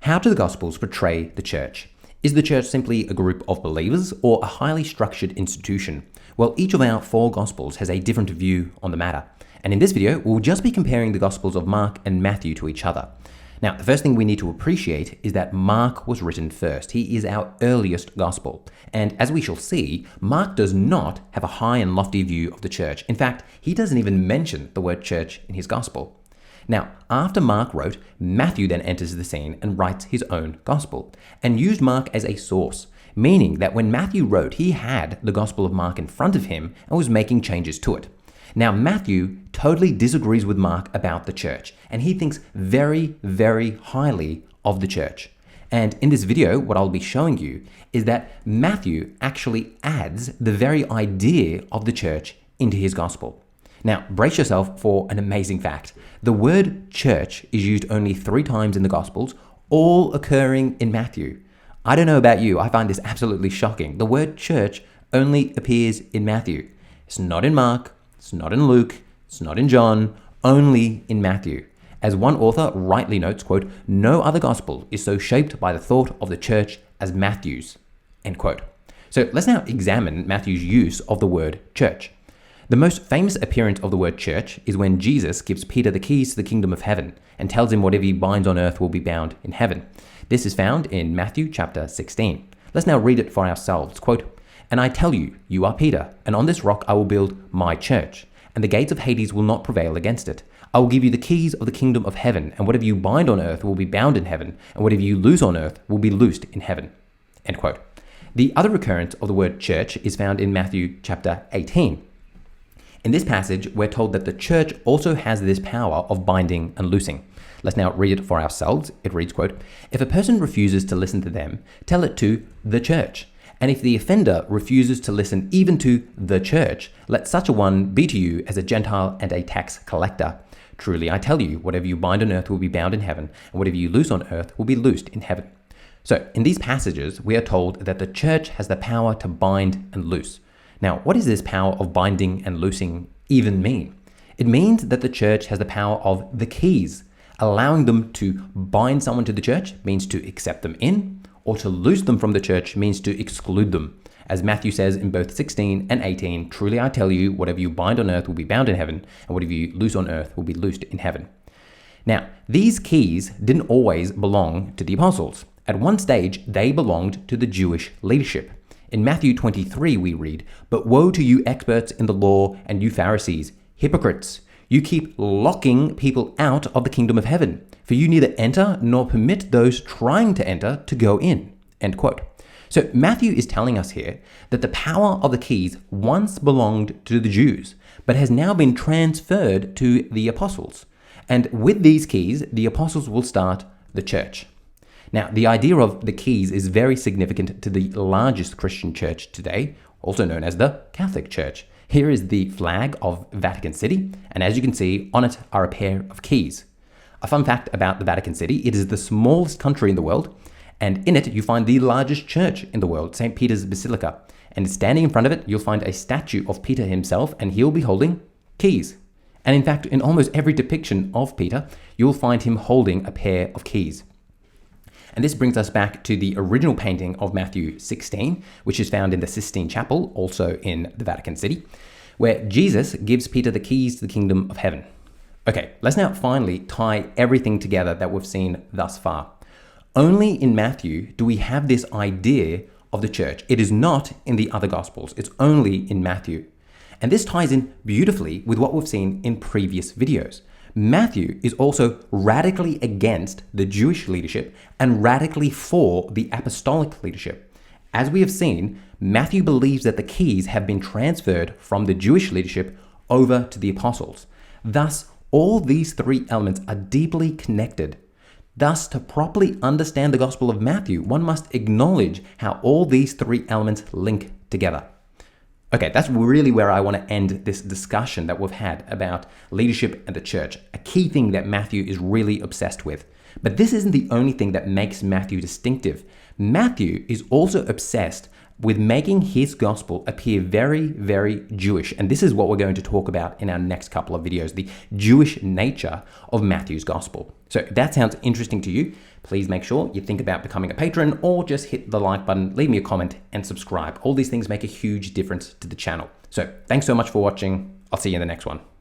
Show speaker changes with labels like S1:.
S1: How do the Gospels portray the church? Is the church simply a group of believers or a highly structured institution? Well, each of our 4 Gospels has a different view on the matter. And in this video, we'll just be comparing the Gospels of Mark and Matthew to each other. Now, the first thing we need to appreciate is that Mark was written first. He is our earliest Gospel. And as we shall see, Mark does not have a high and lofty view of the church. In fact, he doesn't even mention the word church in his Gospel. Now, after Mark wrote, Matthew then enters the scene and writes his own Gospel, and used Mark as a source, meaning that when Matthew wrote, he had the Gospel of Mark in front of him and was making changes to it. Now, Matthew totally disagrees with Mark about the church, and he thinks very, very highly of the church. And in this video, what I'll be showing you is that Matthew actually adds the very idea of the church into his Gospel. Now, brace yourself for an amazing fact. The word church is used only 3 times in the Gospels, all occurring in Matthew. I don't know about you, I find this absolutely shocking. The word church only appears in Matthew. It's not in Mark, it's not in Luke, it's not in John, only in Matthew. As one author rightly notes, quote, "No other Gospel is so shaped by the thought of the church as Matthew's," end quote. So let's now examine Matthew's use of the word church. The most famous appearance of the word church is when Jesus gives Peter the keys to the kingdom of heaven and tells him whatever he binds on earth will be bound in heaven. This is found in Matthew chapter 16. Let's now read it for ourselves. Quote, "And I tell you, you are Peter, and on this rock I will build my church, and the gates of Hades will not prevail against it. I will give you the keys of the kingdom of heaven, and whatever you bind on earth will be bound in heaven, and whatever you loose on earth will be loosed in heaven." End quote. The other occurrence of the word church is found in Matthew chapter 18. In this passage, we're told that the church also has this power of binding and loosing. Let's now read it for ourselves. It reads, quote, "If a person refuses to listen to them, tell it to the church. And if the offender refuses to listen even to the church, let such a one be to you as a Gentile and a tax collector. Truly, I tell you, whatever you bind on earth will be bound in heaven, and whatever you loose on earth will be loosed in heaven." So, in these passages, we are told that the church has the power to bind and loose. Now, what does this power of binding and loosing even mean? It means that the church has the power of the keys. Allowing them to bind someone to the church means to accept them in, or to loose them from the church means to exclude them. As Matthew says in both 16 and 18, "Truly I tell you, whatever you bind on earth will be bound in heaven, and whatever you loose on earth will be loosed in heaven." Now, these keys didn't always belong to the apostles. At one stage, they belonged to the Jewish leadership. In Matthew 23, we read, "But woe to you experts in the law and you Pharisees, hypocrites! You keep locking people out of the kingdom of heaven, for you neither enter nor permit those trying to enter to go in." End quote. So Matthew is telling us here that the power of the keys once belonged to the Jews, but has now been transferred to the apostles. And with these keys, the apostles will start the church. Now, the idea of the keys is very significant to the largest Christian church today, also known as the Catholic Church. Here is the flag of Vatican City, and as you can see, on it are a pair of keys. A fun fact about the Vatican City, it is the smallest country in the world, and in it you find the largest church in the world, St. Peter's Basilica. And standing in front of it, you'll find a statue of Peter himself, and he'll be holding keys. And in fact, in almost every depiction of Peter, you'll find him holding a pair of keys. And this brings us back to the original painting of Matthew 16, which is found in the Sistine Chapel, also in the Vatican City, where Jesus gives Peter the keys to the kingdom of heaven. Okay, let's now finally tie everything together that we've seen thus far. Only in Matthew do we have this idea of the church. It is not in the other Gospels. It's only in Matthew. And this ties in beautifully with what we've seen in previous videos. Matthew is also radically against the Jewish leadership and radically for the apostolic leadership. As we have seen, Matthew believes that the keys have been transferred from the Jewish leadership over to the apostles. Thus, all these 3 elements are deeply connected. Thus, to properly understand the Gospel of Matthew, one must acknowledge how all these 3 elements link together. Okay, that's really where I want to end this discussion that we've had about leadership and the church, a key thing that Matthew is really obsessed with. But this isn't the only thing that makes Matthew distinctive. Matthew is also obsessed with making his gospel appear very, very Jewish. And this is what we're going to talk about in our next couple of videos, the Jewish nature of Matthew's gospel. So if that sounds interesting to you, please make sure you think about becoming a patron or just hit the like button, leave me a comment and subscribe. All these things make a huge difference to the channel. So thanks so much for watching. I'll see you in the next one.